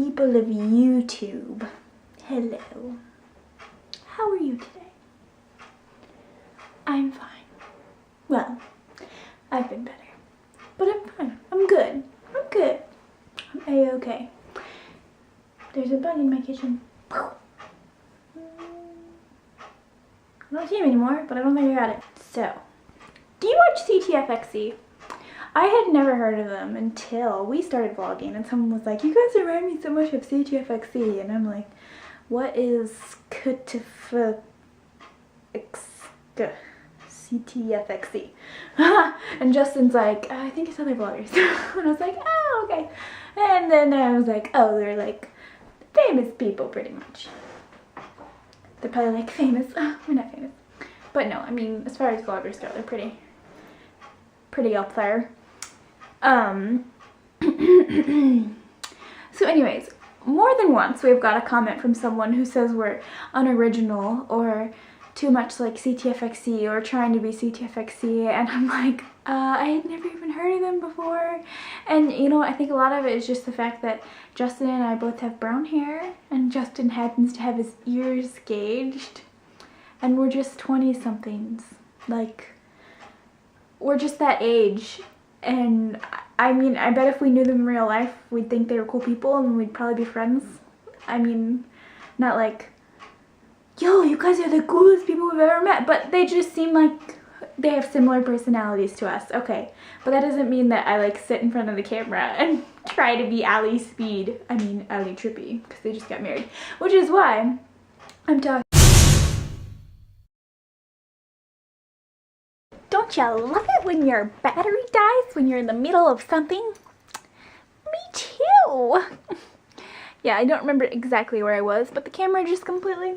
people of YouTube. Hello. How are you today? I'm fine. Well, I've been better. But I'm fine. I'm good. I'm good. I'm A-okay. There's a bug in my kitchen. I don't see him anymore, but I don't think I got it. So, do you watch CTFXC? I had never heard of them until we started vlogging, and someone was like, you guys remind me so much of CTFXC, and I'm like, what is CTFXC? And Justin's like, I think it's other vloggers. And I was like, oh, okay. And then I was like, oh, they're like famous people pretty much. They're probably like famous. We're not famous. But no, I mean, as far as vloggers go, they're pretty up there. So anyways, more than once we've got a comment from someone who says we're unoriginal or too much like CTFXC or trying to be CTFXC, and I'm like, I had never even heard of them before. And you know, I think a lot of it is just the fact that Justin and I both have brown hair, and Justin happens to have his ears gauged, and we're just 20-somethings. Like, we're just that age. And I mean, I bet if we knew them in real life, we'd think they were cool people and we'd probably be friends. I mean, not like, yo, you guys are the coolest people we've ever met, but they just seem like they have similar personalities to us. Okay, but that doesn't mean that I like sit in front of the camera and try to be Ali Speed. I mean, Ali Trippy, because they just got married. Which is why I'm talking. Don't you love it when your battery dies when you're in the middle of something? Me too. Yeah, I don't remember exactly where I was, but the camera just completely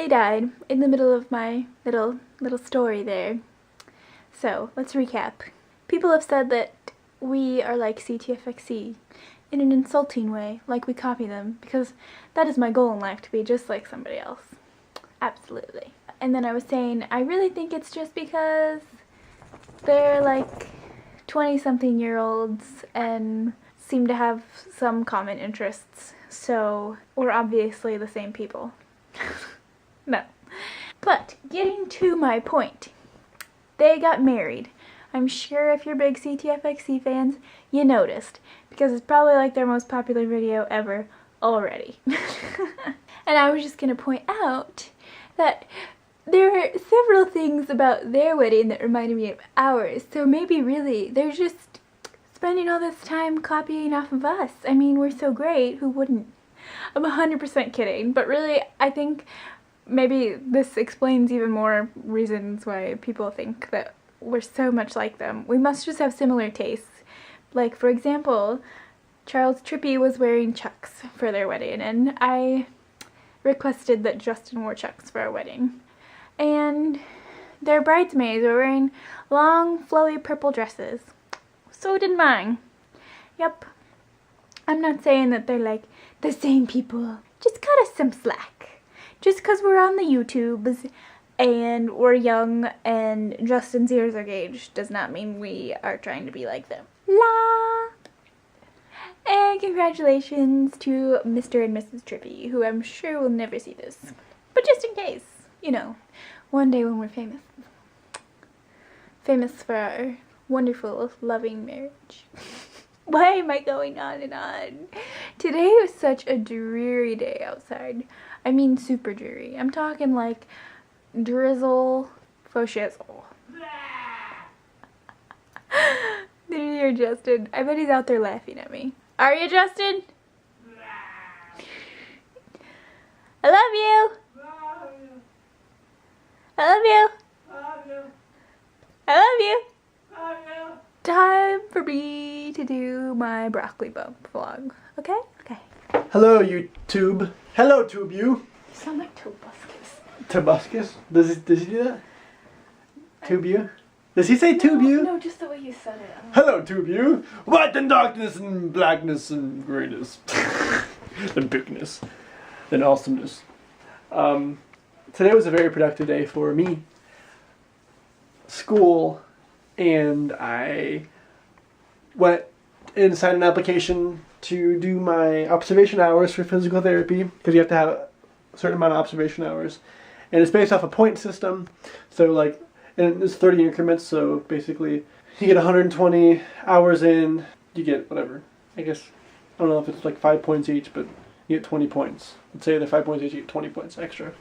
died in the middle of my little story there. So, let's recap. People have said that we are like CTFXC in an insulting way, like we copy them, because that is my goal in life, to be just like somebody else. Absolutely. And then I was saying, I really think it's just because they're like 20-something-year-olds and seem to have some common interests. So we're obviously the same people. No. But getting to my point, they got married. I'm sure if you're big CTFXC fans, you noticed, because it's probably like their most popular video ever already. And I was just gonna point out that there are several things about their wedding that reminded me of ours, so maybe really they're just spending all this time copying off of us. I mean, we're so great, who wouldn't? I'm 100% kidding, but really I think maybe this explains even more reasons why people think that we're so much like them. We must just have similar tastes. Like, for example, Charles Trippy was wearing Chucks for their wedding, and I requested that Justin wore Chucks for our wedding. And their bridesmaids were wearing long, flowy purple dresses. So did mine. Yep. I'm not saying that they're like the same people. Just cut us some slack. Just because we're on the YouTubes and we're young and Justin's ears are gauged does not mean we are trying to be like them. La! And congratulations to Mr. and Mrs. Trippy, who I'm sure will never see this. But just in case, you know, one day when we're famous. Famous for our wonderful, loving marriage. Why am I going on and on? Today was such a dreary day outside. I mean super dreary. I'm talking like drizzle for shizzle. Did you hear Justin? I bet he's out there laughing at me. Are you, Justin? I love you. I love you. I love you. Time for me to do my broccoli bump vlog. Okay? Okay. Hello, YouTube. Hello, Tube you. You sound like Tobuscus. Tobuscus? Does he do that? Tube you? Does he say tube you? No, just the way you said it. Hello, Tube you. White and darkness and blackness and grayness. And bigness. And awesomeness. Today was a very productive day for me. School, and I went and signed an application to do my observation hours for physical therapy, because you have to have a certain amount of observation hours. And it's based off a point system. So like, and it's 30 increments, so basically you get 120 hours in, you get whatever. I guess, I don't know if it's like 5 points each, but you get 20 points. Let's say they're 5 points each, you get 20 points extra.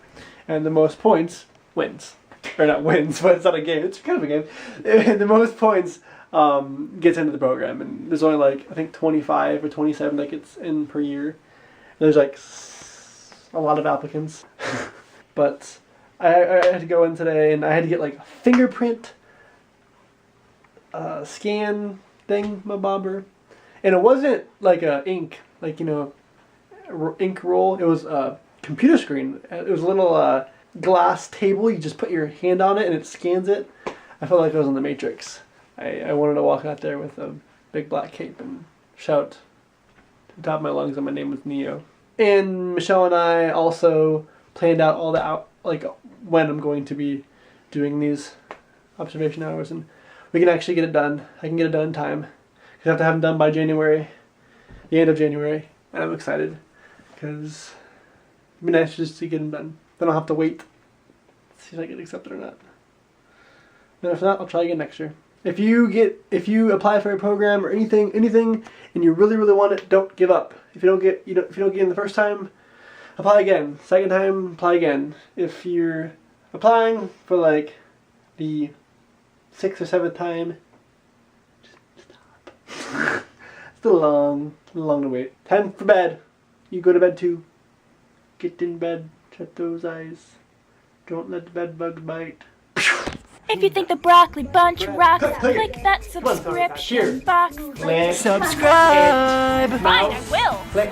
And the most points wins. Or not wins, but it's not a game, it's kind of a game. And the most points gets into the program. And there's only like, I think 25 or 27 that gets in per year. And there's like a lot of applicants. But I had to go in today and I had to get like a fingerprint scan thing, my bobber. And it wasn't like a ink, like, you know, ink roll. It was a computer screen. It was a little glass table. You just put your hand on it and it scans it. I felt like I was in the Matrix. I wanted to walk out there with a big black cape and shout to the top of my lungs that my name was Neo. And Michelle and I also planned out all the like when I'm going to be doing these observation hours, and we can actually get it done. I can get it done in time. I have to have them done by January, the end of January, and I'm excited because it'd be nice just to get them done. Then I'll have to wait, see if I get accepted or not. And if not, I'll try again next year. If you apply for a program or anything, and you really want it, don't give up. If you don't get in the first time, apply again. Second time, apply again. If you're applying for like the 6th or 7th time, Still long to wait. Time for bed. You go to bed too. Get in bed. Shut those eyes. Don't let the bed bugs bite. If you think the Broccoli Bunch rocks, click that subscription box. Click. Subscribe! Fine, I will. Click.